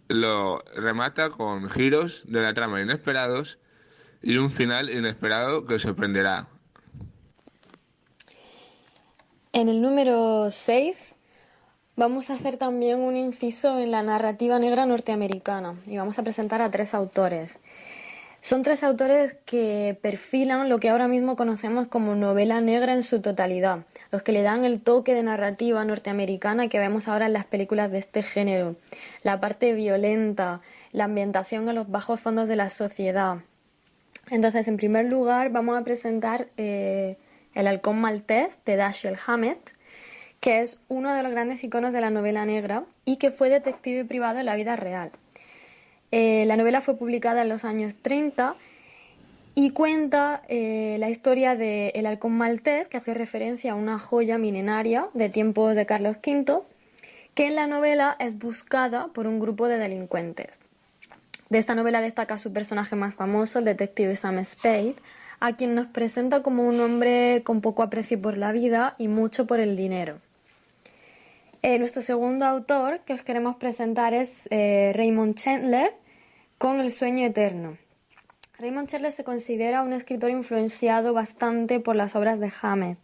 lo remata con giros de la trama inesperados y un final inesperado que sorprenderá. En el número 6 vamos a hacer también un inciso en la narrativa negra norteamericana y vamos a presentar a 3 autores. Son 3 autores que perfilan lo que ahora mismo conocemos como novela negra en su totalidad, los que le dan el toque de narrativa norteamericana que vemos ahora en las películas de este género, la parte violenta, la ambientación en los bajos fondos de la sociedad. Entonces, en primer lugar, vamos a presentar El halcón maltés de Dashiell Hammett, que es uno de los grandes iconos de la novela negra y que fue detective privado en la vida real. La novela fue publicada en los años 30 y cuenta la historia de El halcón maltés, que hace referencia a una joya milenaria de tiempos de Carlos V, que en la novela es buscada por un grupo de delincuentes. De esta novela destaca su personaje más famoso, el detective Sam Spade, a quien nos presenta como un hombre con poco aprecio por la vida y mucho por el dinero. Nuestro segundo autor que os queremos presentar es Raymond Chandler con El sueño eterno. Raymond Chandler se considera un escritor influenciado bastante por las obras de Hammett,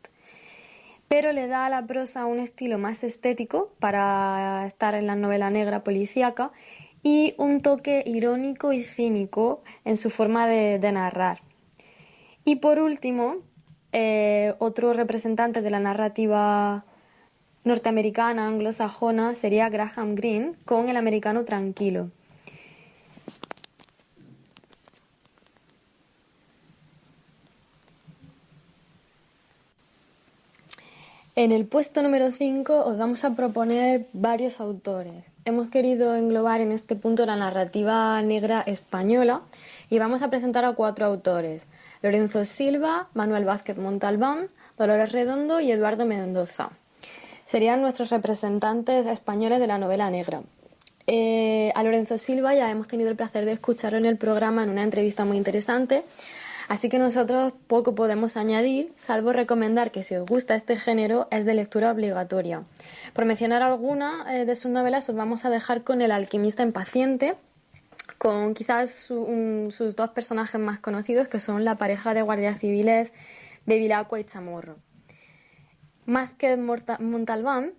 pero le da a la prosa un estilo más estético para estar en la novela negra policíaca y un toque irónico y cínico en su forma de narrar. Y por último, otro representante de la narrativa norteamericana, anglosajona, sería Graham Greene con El americano tranquilo. En el puesto número 5 os vamos a proponer varios autores. Hemos querido englobar en este punto la narrativa negra española y vamos a presentar a 4 autores: Lorenzo Silva, Manuel Vázquez Montalbán, Dolores Redondo y Eduardo Mendoza. Serían nuestros representantes españoles de la novela negra. A Lorenzo Silva ya hemos tenido el placer de escucharlo en el programa en una entrevista muy interesante. Así que nosotros poco podemos añadir, salvo recomendar que si os gusta este género es de lectura obligatoria. Por mencionar alguna de sus novelas, os vamos a dejar con El alquimista impaciente, con quizás sus 2 personajes más conocidos, que son la pareja de guardias civiles Bevilacqua y Chamorro. Vázquez Montalbán,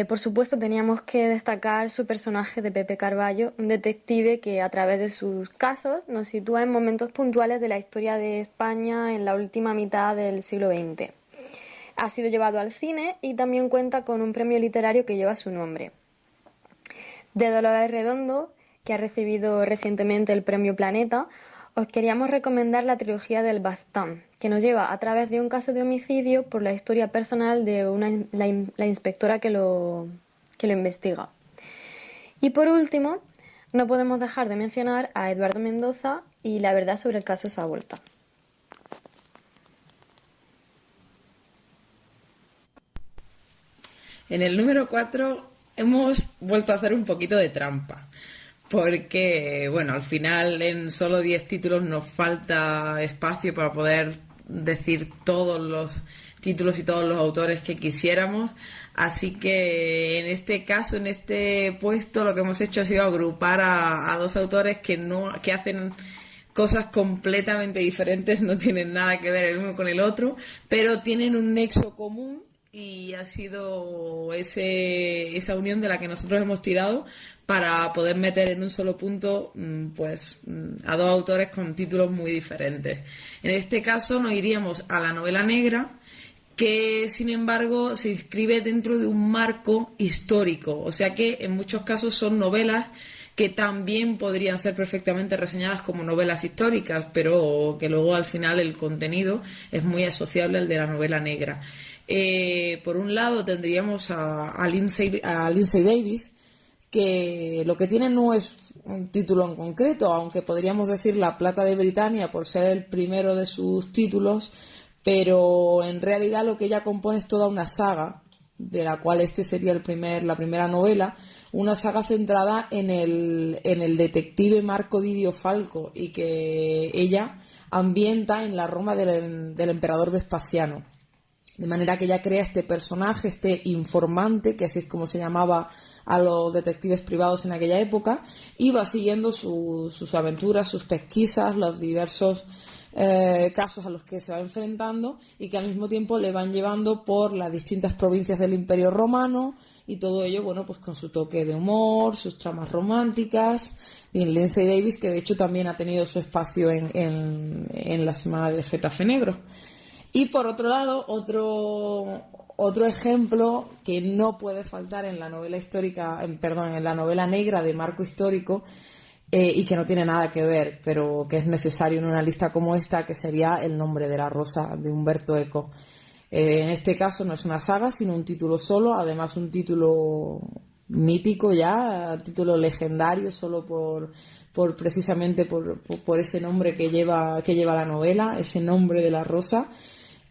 por supuesto, teníamos que destacar su personaje de Pepe Carballo, un detective que a través de sus casos nos sitúa en momentos puntuales de la historia de España en la última mitad del siglo XX. Ha sido llevado al cine y también cuenta con un premio literario que lleva su nombre. De Dolores Redondo, que ha recibido recientemente el premio Planeta, os queríamos recomendar la trilogía del Baztán, que nos lleva a través de un caso de homicidio por la historia personal de la inspectora que lo investiga. Y por último, no podemos dejar de mencionar a Eduardo Mendoza y La verdad sobre el caso Savolta. En el número 4 hemos vuelto a hacer un poquito de trampa. Porque, bueno, al final en solo 10 títulos nos falta espacio para poder decir todos los títulos y todos los autores que quisiéramos. Así que en este caso, en este puesto, lo que hemos hecho ha sido agrupar a 2 autores que hacen cosas completamente diferentes, no tienen nada que ver el uno con el otro, pero tienen un nexo común. Y ha sido esa unión de la que nosotros hemos tirado para poder meter en un solo punto a 2 autores con títulos muy diferentes. En este caso nos iríamos a la novela negra, que sin embargo se inscribe dentro de un marco histórico, o sea que en muchos casos son novelas que también podrían ser perfectamente reseñadas como novelas históricas, pero que luego al final el contenido es muy asociable al de la novela negra. Por un lado tendríamos a Lindsay Davis, que lo que tiene no es un título en concreto, aunque podríamos decir La Plata de Britania por ser el primero de sus títulos, pero en realidad lo que ella compone es toda una saga, de la cual este sería la primera novela, una saga centrada en el detective Marco Didio Falco, y que ella ambienta en la Roma del emperador Vespasiano. De manera que ella crea este personaje, este informante, que así es como se llamaba a los detectives privados en aquella época, y va siguiendo sus aventuras, sus pesquisas, los diversos casos a los que se va enfrentando, y que al mismo tiempo le van llevando por las distintas provincias del Imperio Romano, y todo ello, bueno, pues con su toque de humor, sus tramas románticas. Y Lindsay Davis, que de hecho también ha tenido su espacio en la semana de Getafe Negro. Y por otro lado, otro ejemplo que no puede faltar en la novela en la novela negra de marco histórico, y que no tiene nada que ver, pero que es necesario en una lista como esta, que sería El nombre de la rosa, de Umberto Eco. En este caso no es una saga, sino un título solo, además un título mítico ya, título legendario solo precisamente por ese nombre que lleva la novela, ese nombre de la rosa,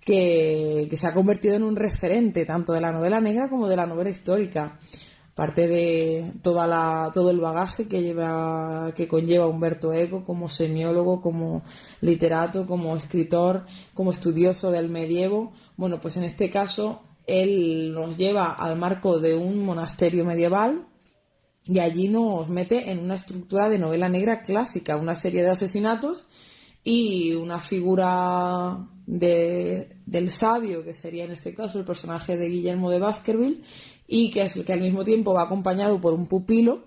que se ha convertido en un referente tanto de la novela negra como de la novela histórica. Parte de todo el bagaje que conlleva Umberto Eco como semiólogo, como literato, como escritor, como estudioso del medievo. Bueno, pues en este caso él nos lleva al marco de un monasterio medieval y allí nos mete en una estructura de novela negra clásica, una serie de asesinatos y una figura del sabio, que sería en este caso el personaje de Guillermo de Baskerville, y que es el que al mismo tiempo va acompañado por un pupilo,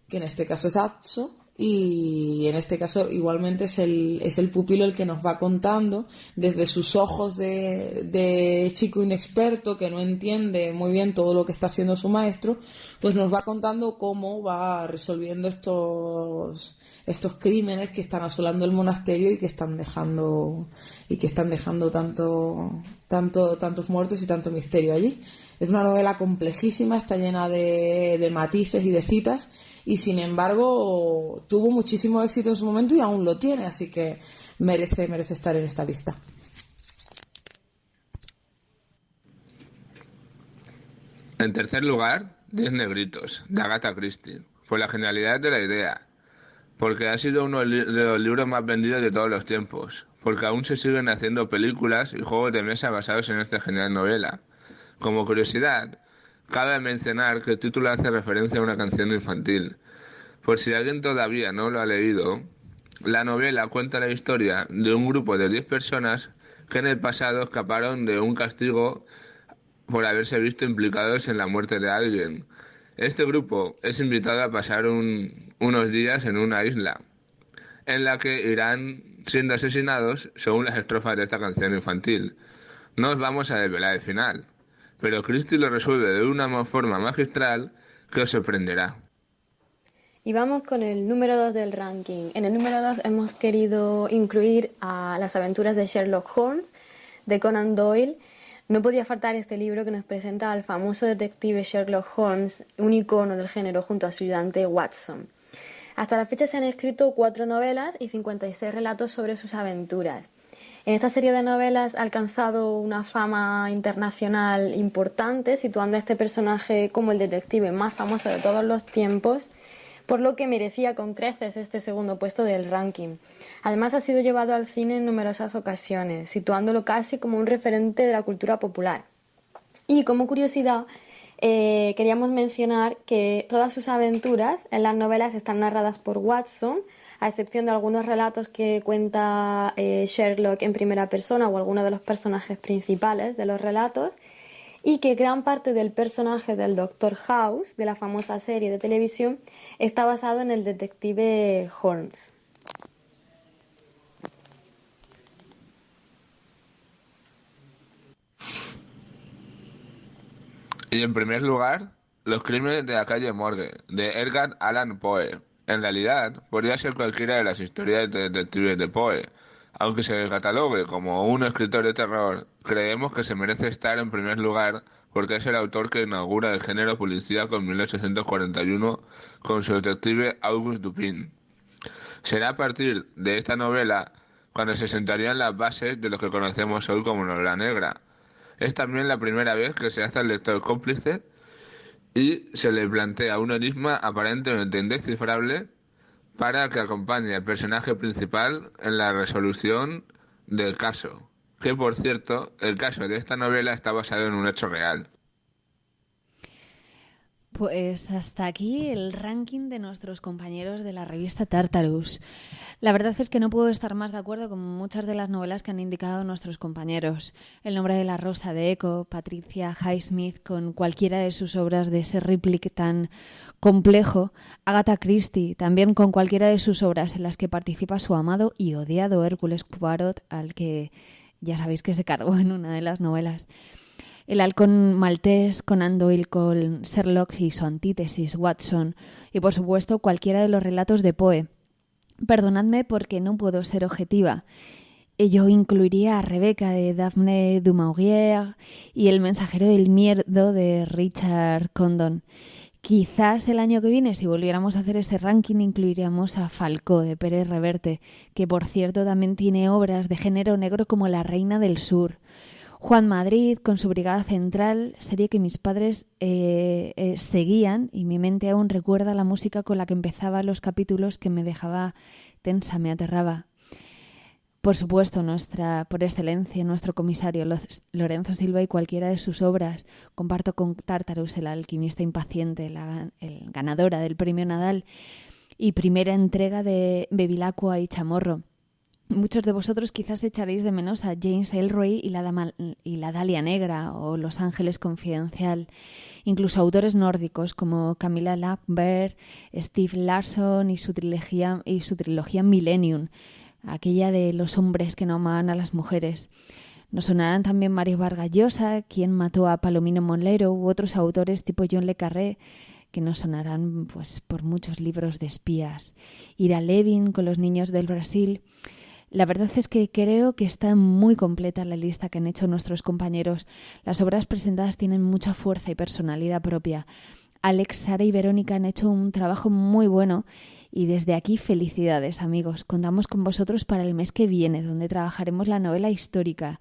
que en este caso es Atso, y en este caso igualmente es el pupilo el que nos va contando desde sus ojos de chico inexperto que no entiende muy bien todo lo que está haciendo su maestro, pues nos va contando cómo va resolviendo estos crímenes que están asolando el monasterio y que están dejando tantos muertos y tanto misterio allí. Es una novela complejísima, está llena de matices y de citas, y sin embargo tuvo muchísimo éxito en su momento y aún lo tiene, así que merece estar en esta lista. En tercer lugar, 10 negritos, de Agatha Christie, por la genialidad de la idea, porque ha sido uno de los libros más vendidos de todos los tiempos, porque aún se siguen haciendo películas y juegos de mesa basados en esta genial novela. Como curiosidad, cabe mencionar que el título hace referencia a una canción infantil. Por si alguien todavía no lo ha leído, la novela cuenta la historia de un grupo de 10 personas que en el pasado escaparon de un castigo por haberse visto implicados en la muerte de alguien. Este grupo es invitado a pasar unos días en una isla, en la que irán siendo asesinados según las estrofas de esta canción infantil. No os vamos a desvelar el final, pero Christie lo resuelve de una forma magistral que os sorprenderá. Y vamos con el número 2 del ranking. En el número 2 hemos querido incluir a las aventuras de Sherlock Holmes, de Conan Doyle. No podía faltar este libro que nos presenta al famoso detective Sherlock Holmes, un icono del género junto a su ayudante Watson. Hasta la fecha se han escrito 4 novelas y 56 relatos sobre sus aventuras. En esta serie de novelas ha alcanzado una fama internacional importante, situando a este personaje como el detective más famoso de todos los tiempos, por lo que merecía con creces este segundo puesto del ranking. Además ha sido llevado al cine en numerosas ocasiones, situándolo casi como un referente de la cultura popular. Y como curiosidad, queríamos mencionar que todas sus aventuras en las novelas están narradas por Watson, a excepción de algunos relatos que cuenta Sherlock en primera persona o alguno de los personajes principales de los relatos, y que gran parte del personaje del Dr. House, de la famosa serie de televisión, está basado en el detective Holmes. Y en primer lugar, Los crímenes de la calle Morgue, de Edgar Allan Poe. En realidad, podría ser cualquiera de las historias de detectives de Poe. Aunque se le catalogue como un escritor de terror, creemos que se merece estar en primer lugar porque es el autor que inaugura el género policíaco en 1841 con su detective Auguste Dupin. Será a partir de esta novela cuando se sentarían las bases de lo que conocemos hoy como novela negra. Es también la primera vez que se hace al lector cómplice y se le plantea un enigma aparentemente indescifrable para que acompañe al personaje principal en la resolución del caso. Que, por cierto, el caso de esta novela está basado en un hecho real. Pues hasta aquí el ranking de nuestros compañeros de la revista Tartarus. La verdad es que no puedo estar más de acuerdo con muchas de las novelas que han indicado nuestros compañeros. El nombre de la rosa de Eco, Patricia Highsmith con cualquiera de sus obras de ese Ripley tan complejo, Agatha Christie también con cualquiera de sus obras en las que participa su amado y odiado Hércules Poirot, al que ya sabéis que se cargó en una de las novelas. El halcón maltés, Conan Doyle con Sherlock y su antítesis, Watson. Y por supuesto cualquiera de los relatos de Poe. Perdonadme porque no puedo ser objetiva. Yo incluiría a Rebeca de Daphne du Maurier y El mensajero del miedo de Richard Condon. Quizás el año que viene, si volviéramos a hacer este ranking, incluiríamos a Falcó de Pérez Reverte, que por cierto también tiene obras de género negro como La Reina del Sur. Juan Madrid con su Brigada Central, serie que mis padres seguían y mi mente aún recuerda la música con la que empezaba los capítulos que me dejaba tensa, me aterraba. Por supuesto, por excelencia, nuestro comisario Lorenzo Silva y cualquiera de sus obras. Comparto con Tartarus, el alquimista impaciente, el ganadora del premio Nadal y primera entrega de Bevilacqua y Chamorro. Muchos de vosotros quizás echaréis de menos a James Ellroy y la Dalia Negra o Los Ángeles Confidencial. Incluso autores nórdicos como Camilla Läckberg, Steve Larsson y su trilogía Millennium, aquella de los hombres que no amaban a las mujeres. Nos sonarán también Mario Vargas Llosa, quien mató a Palomino Molero, u otros autores tipo John le Carré, que nos sonarán pues por muchos libros de espías. Ira Levin con Los niños del Brasil. La verdad es que creo que está muy completa la lista que han hecho nuestros compañeros. Las obras presentadas tienen mucha fuerza y personalidad propia. Alex, Sara y Verónica han hecho un trabajo muy bueno y desde aquí felicidades, amigos. Contamos con vosotros para el mes que viene, donde trabajaremos la novela histórica.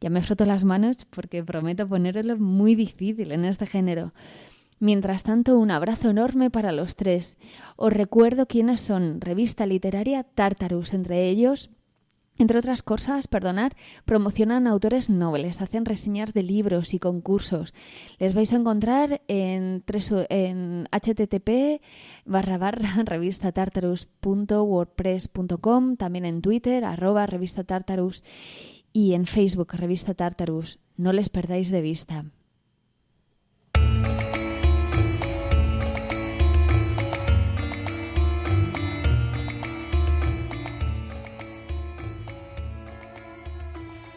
Ya me froto las manos porque prometo ponerlo muy difícil en este género. Mientras tanto, un abrazo enorme para los tres. Os recuerdo quiénes son. Revista literaria Tartarus, entre otras cosas, promocionan autores nobles, hacen reseñas de libros y concursos. Les vais a encontrar en http://revistatartarus.wordpress.com, también en Twitter, @revistatartarus y en Facebook, Revista Tartarus. No les perdáis de vista.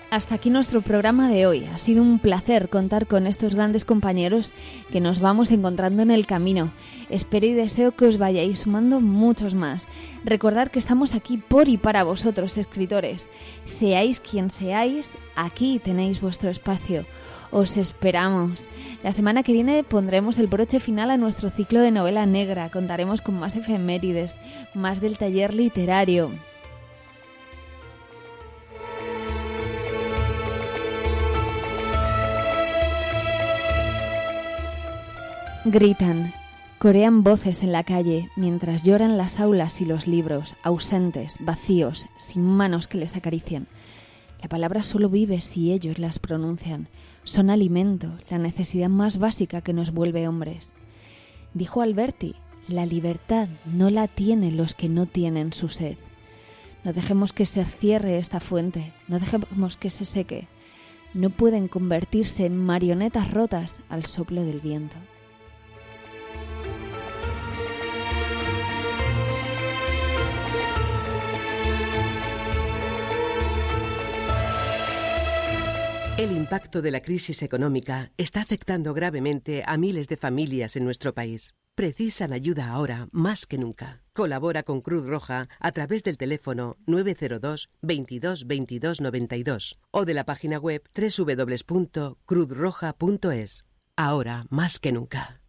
Hasta aquí nuestro programa de hoy. Ha sido un placer contar con estos grandes compañeros que nos vamos encontrando en el camino. Espero y deseo que os vayáis sumando muchos más. Recordad que estamos aquí por y para vosotros, escritores. Seáis quien seáis, aquí tenéis vuestro espacio. Os esperamos. La semana que viene pondremos el broche final a nuestro ciclo de novela negra. Contaremos con más efemérides, más del taller literario. Gritan, corean voces en la calle, mientras lloran las aulas y los libros, ausentes, vacíos, sin manos que les acaricien. La palabra solo vive si ellos las pronuncian. Son alimento, la necesidad más básica que nos vuelve hombres. Dijo Alberti, la libertad no la tienen los que no tienen su sed. No dejemos que se cierre esta fuente, no dejemos que se seque. No pueden convertirse en marionetas rotas al soplo del viento. El impacto de la crisis económica está afectando gravemente a miles de familias en nuestro país. Precisan ayuda ahora más que nunca. Colabora con Cruz Roja a través del teléfono 902 22 22 92 o de la página web www.cruzroja.es. Ahora más que nunca.